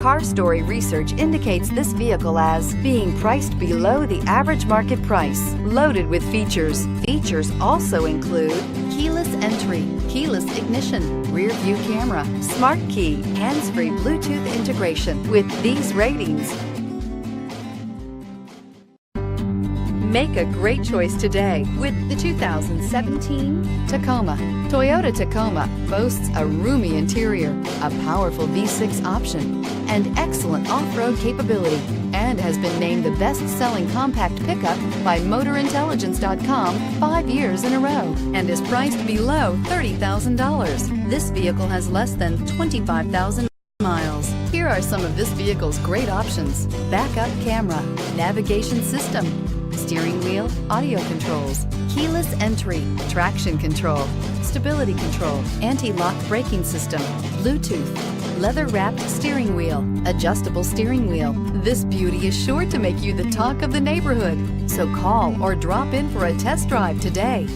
Car Story research indicates this vehicle as being priced below the average market price, loaded with features. Features also include keyless entry, keyless ignition, rear view camera, smart key, hands-free Bluetooth integration. With these ratings, make a great choice today with the 2017 Tacoma. Toyota Tacoma boasts a roomy interior, a powerful V6 option, and excellent off-road capability, and has been named the best-selling compact pickup by MotorIntelligence.com 5 years in a row, and is priced below $30,000. This vehicle has less than 25,000 miles. Here are some of this vehicle's great options: backup camera, navigation system, steering wheel audio controls, keyless entry, traction control, stability control, anti-lock braking system, Bluetooth, leather-wrapped steering wheel, adjustable steering wheel. This beauty is sure to make you the talk of the neighborhood. So call or drop in for a test drive today.